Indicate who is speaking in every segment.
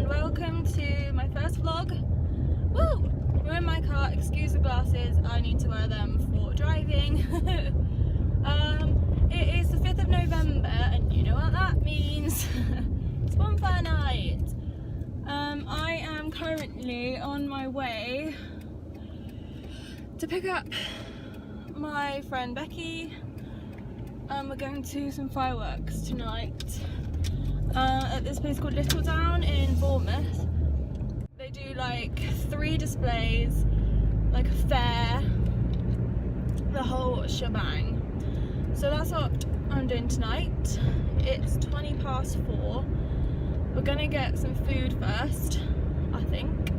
Speaker 1: welcome to my first vlog. Woo! We're in my car, excuse the glasses, I need to wear them for driving. It is the 5th of November and you know what that means. It's Bonfire night. I am currently on my way to pick up my friend Becky. We're going to some fireworks tonight at this place called Little Down in Bournemouth. They do like 3 displays, like a fair, the whole shebang. So that's what I'm doing tonight. It's 4:20. We're gonna get some food first, I think.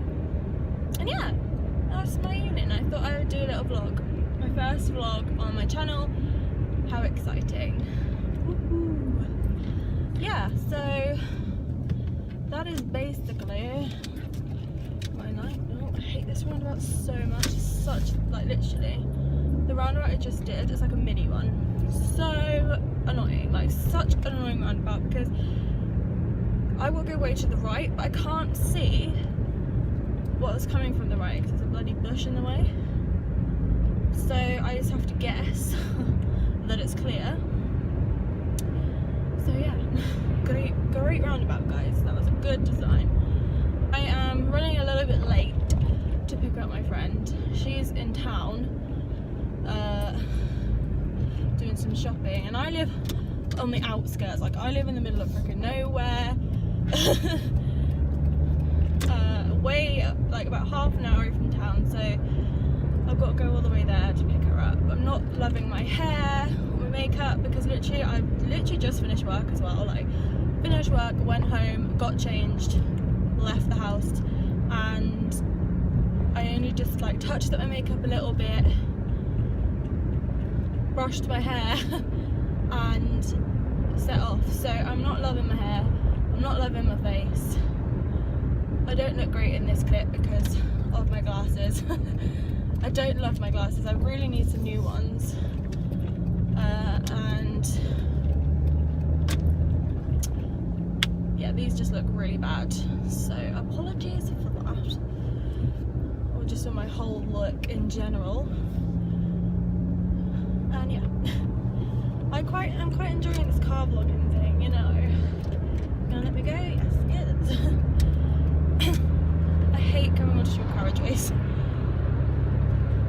Speaker 1: And yeah, that's my evening. I thought I would do a little vlog. My first vlog on my channel. How exciting. Woo-hoo. Yeah, so that is basically my night. Oh, I hate this roundabout so much. It's such, like, literally the roundabout I just did is like a mini one. So annoying, like such an annoying roundabout, because I will go way to the right but I can't see what's coming from the right because there's a bloody bush in the way. So I just have to guess that it's clear. So yeah, great roundabout, guys. That was a good design. I am running a little bit late to pick up my friend. She's in town doing some shopping, and I live on the outskirts. Like, I live in the middle of freaking nowhere. Way like about half an hour from town, so I've got to go all the way there to pick her up. I'm not loving my hair, my makeup, because literally I've just finished work as well. Like, finished work, went home, got changed, left the house, and I only just like touched up my makeup a little bit, brushed my hair and set off. So I'm not loving my hair, I'm not loving my face. I don't look great in this clip because of my glasses. I don't love my glasses, I really need some new ones. And yeah, these just look really bad. So apologies for that. Or just on my whole look in general. And yeah, I'm quite enjoying this car vlogging thing, you know. Gonna let me go? Yes, yes. I hate coming onto dual carriageways.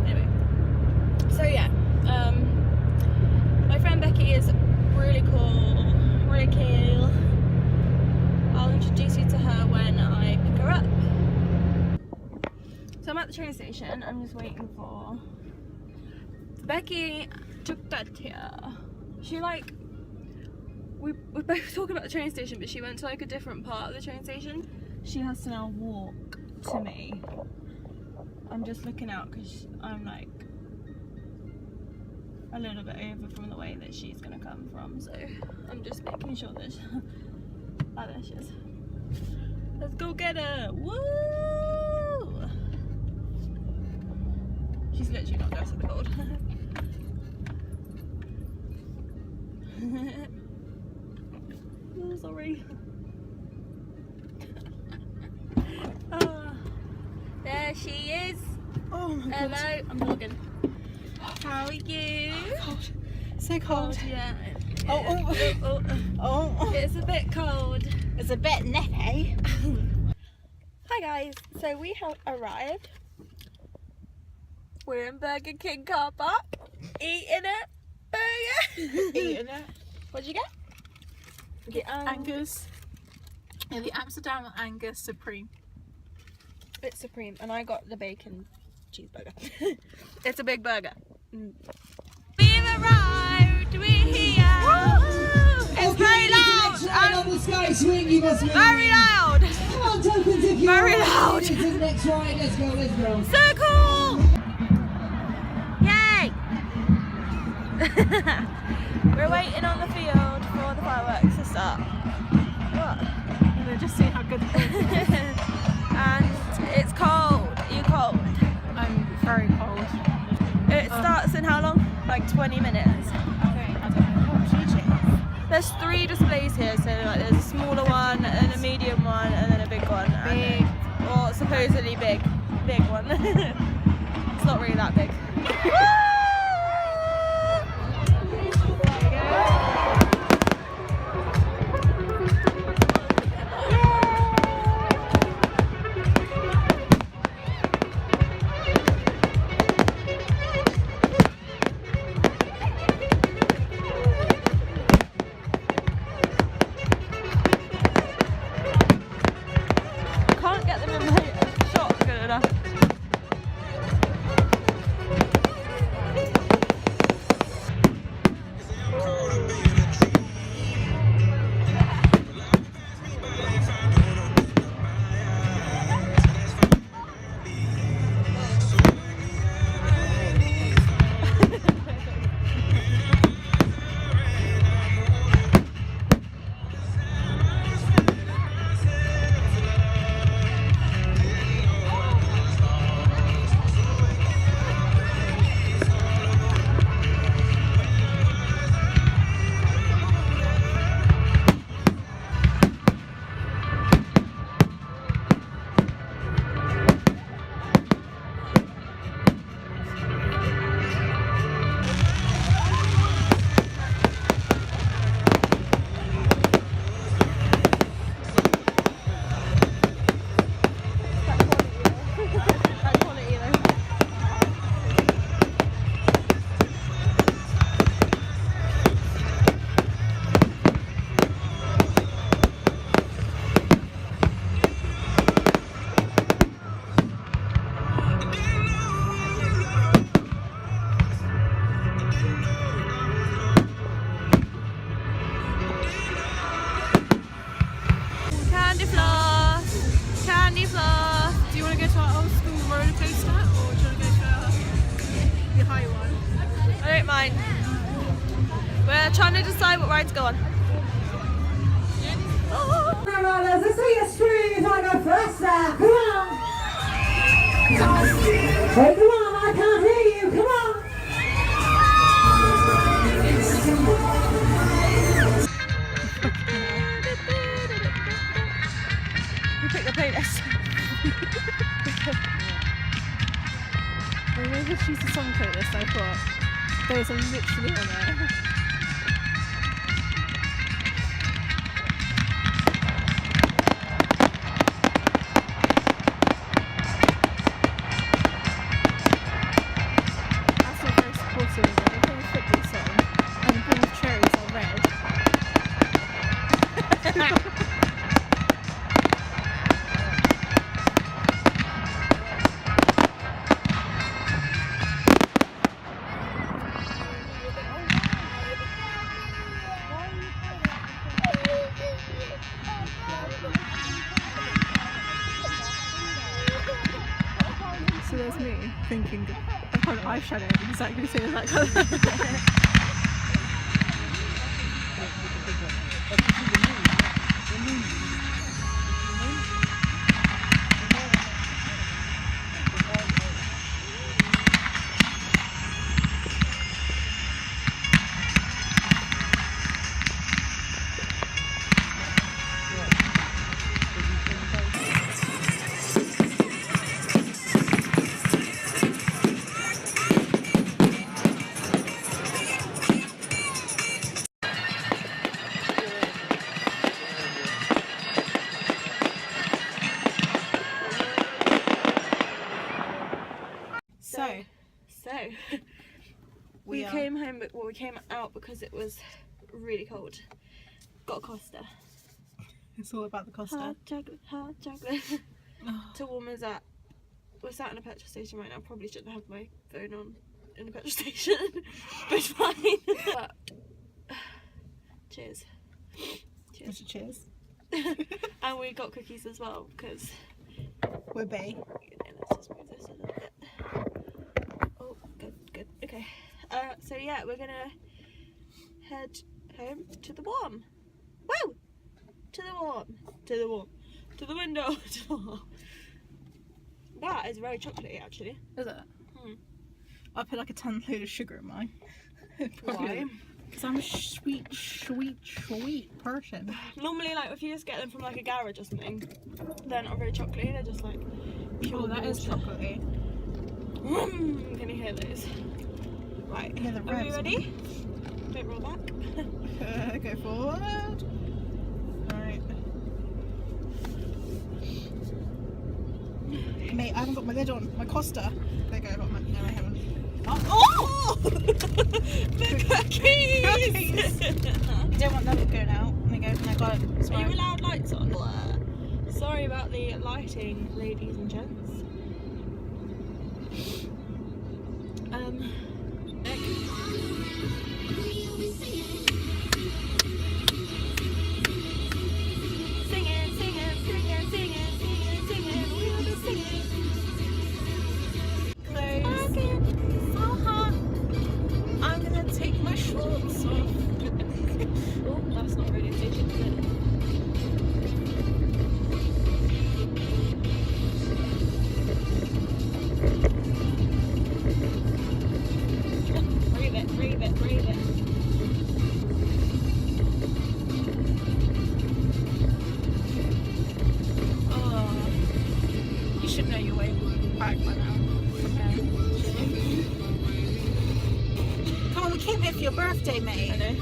Speaker 1: Anyway, so yeah, my friend Becky is really cool, really cool. I'll introduce you to her when I pick her up. So I'm at the train station. I'm just waiting for Becky to get here. She like, we both talking about the train station, but she went to like a different part of the train station. She has to now walk to me. I'm just looking out because I'm like a little bit over from the way that she's gonna come from, so I'm just making sure that oh, there she is. Let's go get her. Woo! She's literally not dressed for the cold. Oh, sorry. There she is.
Speaker 2: Oh my god.
Speaker 1: Hello, I'm vlogging. How are you?
Speaker 2: Cold. So cold.
Speaker 1: Yeah.
Speaker 2: Oh.
Speaker 1: It's a bit cold.
Speaker 2: It's a bit nippy.
Speaker 1: Hi guys, so we have arrived. We're in Burger King car park, eating a burger.
Speaker 2: Eating it.
Speaker 1: What'd you get?
Speaker 2: Get Angus. Yeah, the Amsterdam Angus Supreme.
Speaker 1: It's supreme, and I got the bacon cheeseburger. It's a big burger. We've arrived. We're here. It's very loud.
Speaker 3: On the sky swing, you must
Speaker 1: Very loud.
Speaker 3: Come on, tokens, if you're
Speaker 1: Very loud.
Speaker 3: To the next ride, let's go, let's go.
Speaker 1: So cool! Yay! We're waiting on the field for the fireworks to start. What?
Speaker 2: We'll just see how good it is.
Speaker 1: And it's cold. Are you cold?
Speaker 2: I'm very cold.
Speaker 1: It starts in how long? Like 20 minutes.
Speaker 2: I don't know. Oh,
Speaker 1: there's 3 displays here, so like there's a smaller one, and a medium one, and then a big one.
Speaker 2: Big.
Speaker 1: Or supposedly big one. It's not really that big. Can't get them in my shot good enough. Candy floss.
Speaker 2: Do you want to go to our old school roller coaster, or do you want to go to the high one?
Speaker 1: I don't mind. We're trying to decide what ride to go on.
Speaker 3: Riders, let's see you scream if I go first there. Come on. Hey, come on, I can't hear you. Come on.
Speaker 1: You pick the playlist.
Speaker 2: I know to choose the song playlist. I thought those are literally on there. That's not very supportive of it. They play a football song and the ball of cherries are red. So there's me thinking I've got eyeshadow exactly the same as that colour.
Speaker 1: So we came home, but we came out because it was really cold. Got a Costa.
Speaker 2: It's all about the Costa.
Speaker 1: Hot chocolate. To warm us up. We're sat in a petrol station right now. Probably shouldn't have my phone on in the petrol station, but it's fine. But, cheers.
Speaker 2: Cheers. Cheers.
Speaker 1: And we got cookies as well because
Speaker 2: We're bae.
Speaker 1: let's just move this a little bit. Oh, good. Okay. So yeah, we're gonna head home to the warm. Woo! To the window. That is very chocolatey, actually.
Speaker 2: Is it?
Speaker 1: Hmm.
Speaker 2: I put like a ton load of sugar in mine.
Speaker 1: Why?
Speaker 2: Because I'm a sweet person.
Speaker 1: Normally, like if you just get them from like a garage or something, they're not very chocolatey. They're just like pure.
Speaker 2: Oh, that is
Speaker 1: water.
Speaker 2: chocolatey.
Speaker 1: Can you hear those? Right.
Speaker 2: Yeah, the
Speaker 1: Are we
Speaker 2: revs.
Speaker 1: ready? Don't roll back.
Speaker 2: Go forward. Alright. Mate, I haven't got my lid on. My Costa. There you go, I got my. No, I haven't.
Speaker 1: Oh! The cookies!
Speaker 2: You don't want them going out. There you go. And I got it. It's
Speaker 1: Are you
Speaker 2: fine.
Speaker 1: allowed lights on? Sorry about the lighting, ladies and gents. Nick. Singing, singing, singing, singing, singing, singing. We'll be singing.
Speaker 2: Close. So hot. I'm gonna take my shorts off.
Speaker 1: Oh, that's not really digit, is it? Breathe it, breathe it, breathe it.
Speaker 2: Oh, you should know your way back by now. Come on, we came here for your birthday, mate.
Speaker 1: I know.